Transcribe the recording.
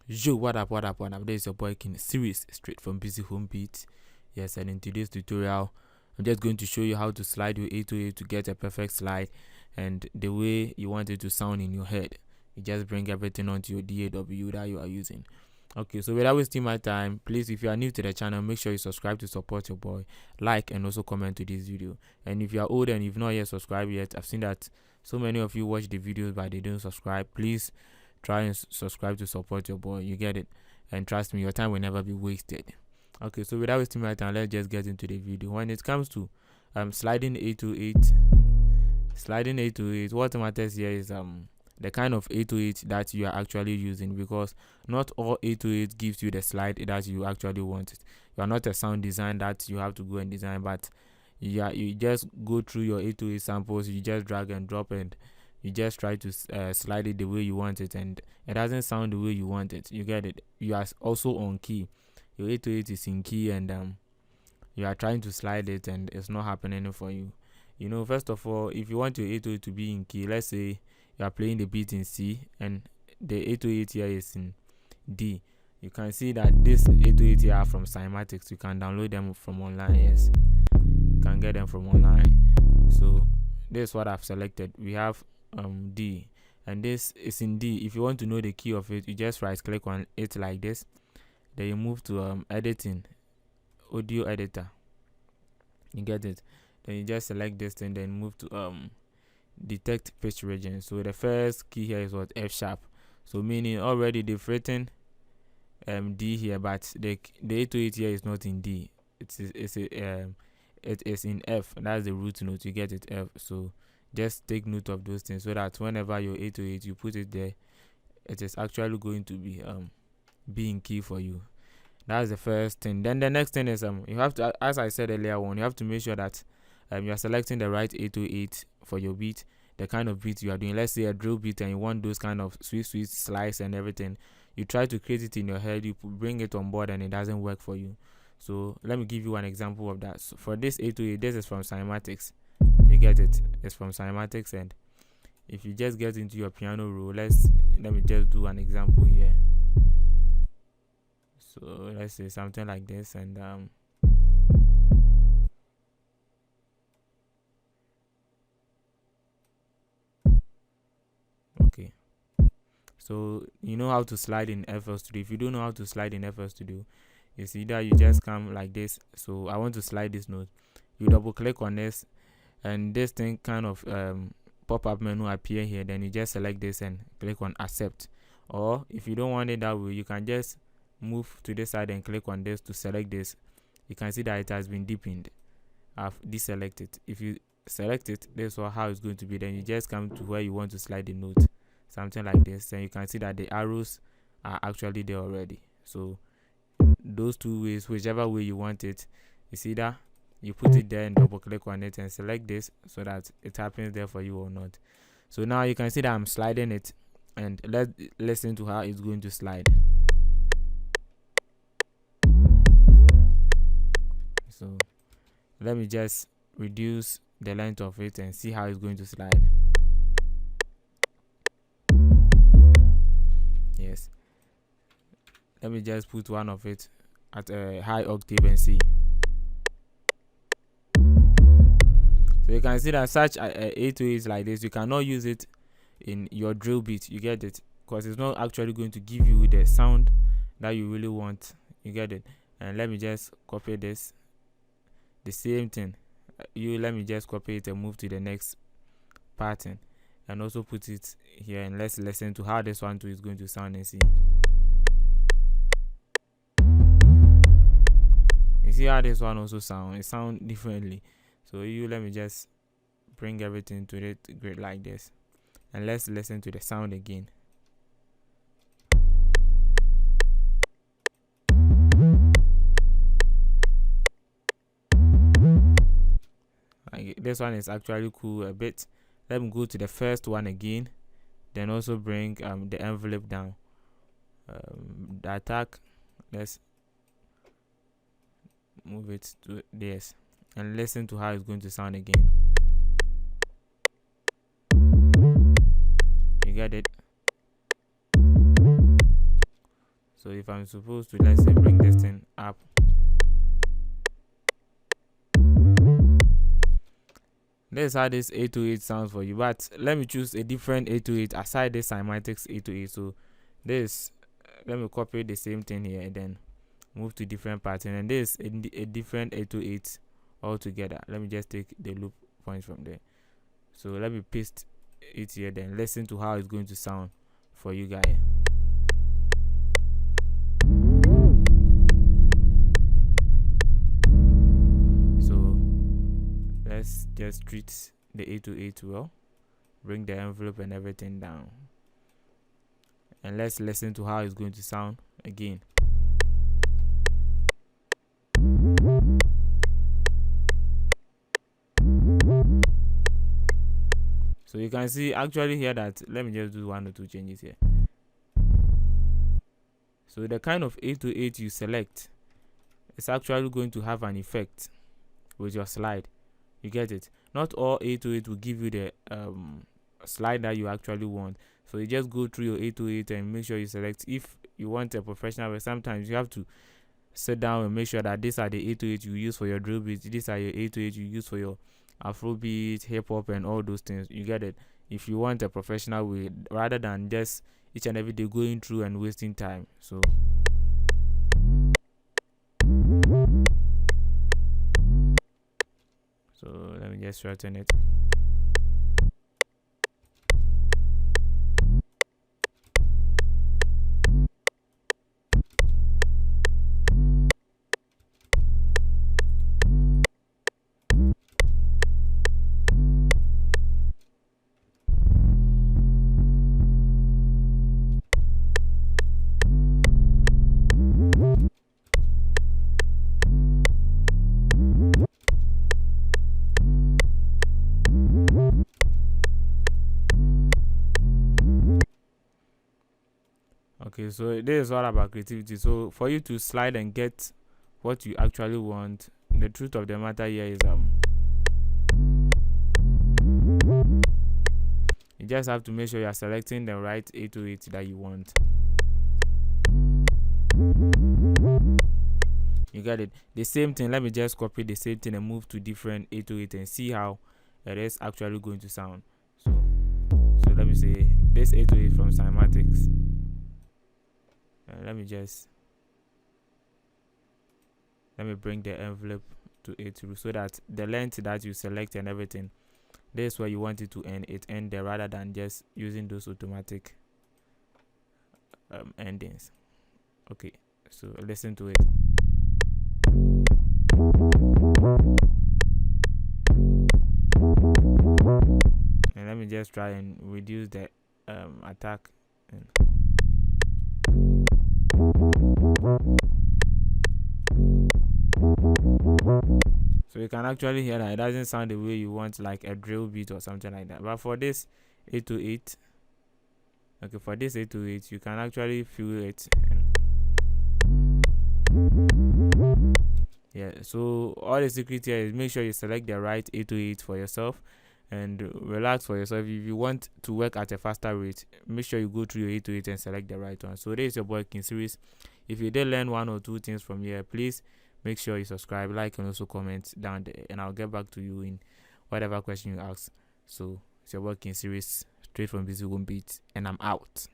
Yo, what up? This is your boy King Series, straight from Busy Home Beats. Yes, and in today's tutorial, I'm just going to show you how to slide your 808 to get a perfect slide and the way you want it to sound in your head. You just bring everything onto your DAW that you are using. Okay, so without wasting my time, please, if you are new to the channel, make sure you subscribe to support your boy, like and also comment to this video. And if you are old and you've not yet subscribed yet, I've seen that so many of you watch the videos but they don't subscribe. Please try and subscribe to support your boy. You get it? And trust me, your time will never be wasted. Okay, so without wasting my time, let's just get into the video. When it comes to sliding 808, what matters here is the kind of 808 that you are actually using, because not all 808 gives you the slide that you actually want. You are not a sound design that you have to go and design, but you just go through your 808 samples, you just drag and drop and you just try to slide it the way you want it, and it doesn't sound the way you want it. You get it? You are also on key. Your 808 is in key, and you are trying to slide it and it's not happening for you. You know, first of all, if you want your 808 to be in key, let's say you are playing the beat in C and the 808 here is in D. You can see that this 808 here are from Cymatics. You can download them from online. Yes, you can get them from online. So this is what I've selected. We have D, and this is in D. If you want to know the key of it, you just right click on it like this, then you move to editing, audio editor. You get it? Then you just select this and then move to detect pitch region. So the first key here is what? F sharp. So meaning already they've written D here, but the 808 here is not in D. It is in F. That's the root note. You get it? F. So just take note of those things so that whenever your 808 you put it there, it is actually going to be in key for you. That's the first thing. Then the next thing is you have to, as I said earlier on, you have to make sure that you are selecting the right 808 for your beat, the kind of beat you are doing. Let's say a drill beat and you want those kind of sweet slice and everything. You try to create it in your head, you bring it on board and it doesn't work for you. So let me give you an example of that. So for this 808, this is from Cymatics. You get it? It's from Cymatics, and if you just get into your piano roll, let me just do an example here. So let's say something like this, and okay. So you know how to slide in FL Studio. If you don't know how to slide in FL Studio, it's either you just come like this. So I want to slide this note. You double click on this, and this thing kind of pop-up menu appear here. Then you just select this and click on accept. Or if you don't want it that way, you can just move to this side and click on this to select this. You can see that it has been deepened. I've deselected. If you select it, this is how it's going to be. Then you just come to where you want to slide the note, something like this, and you can see that the arrows are actually there already. So those two ways, whichever way you want it, you see that you put it there and double click on it and select this so that it happens there for you or not. So now you can see that I'm sliding it, and let's listen to how it's going to slide. So let me just reduce the length of it and see how it's going to slide. Yes, let me just put one of it at a high octave and see. So you can see that such a 808 like this, you cannot use it in your drill beat. You get it? Because it's not actually going to give you the sound that you really want. You get it? And let me just copy this. The same thing. Let me just copy it and move to the next pattern, and also put it here, and let's listen to how this one too is going to sound and see. You see how this one also sound? It sounds differently. So let me just bring everything to it great like this, and let's listen to the sound again. Like this one is actually cool a bit. Let me go to the first one again, then also bring the envelope down. The attack, let's move it to this and listen to how it's going to sound again. You get it? So if I'm supposed to, let's say, bring this thing up, this is how this 808 sounds for you. But let me choose a different 808 aside this cymatics 808. So this, let me copy the same thing here and then move to different pattern, and this is a different 808 altogether. Let me just take the loop points from there. So let me paste it here, then listen to how it's going to sound for you guys. So let's just treat the 808 well, bring the envelope and everything down, and let's listen to how it's going to sound again. So you can see actually here that, let me just do 1 or 2 changes here. So the kind of 808 you select is actually going to have an effect with your slide. You get it? Not all 808 will give you the slide that you actually want. So you just go through your 808 and make sure you select. If you want a professional way, sometimes you have to sit down and make sure that these are the 808 you use for your drill beats, these are your 808 you use for your Afrobeat, hip hop, and all those things. You get it? If you want a professional way, rather than just each and every day going through and wasting time. So let me just shorten it. Okay, so this is all about creativity. So for you to slide and get what you actually want, the truth of the matter here is you just have to make sure you are selecting the right 808 that you want. You got it? The same thing, let me just copy the same thing and move to different 808 and see how it is actually going to sound. So let me say this 808 from cymatics. Let me bring the envelope to it so that the length that you select and everything, this is where you want it to end. It end there rather than just using those automatic endings. Okay, so listen to it. And let me just try and reduce the attack. So you can actually hear that it doesn't sound the way you want, like a drill beat or something like that. But for this 808, okay, for this 808, you can actually feel it. Yeah, so all the secret here is make sure you select the right 808 for yourself and relax for yourself. If you want to work at a faster rate, make sure you go through your 808 and select the right one. So this is your boy King Series. If you did learn 1 or 2 things from here, please make sure you subscribe, like, and also comment down there, and I'll get back to you in whatever question you ask. So it's your boy King Series, straight from Busy Beats, and I'm out.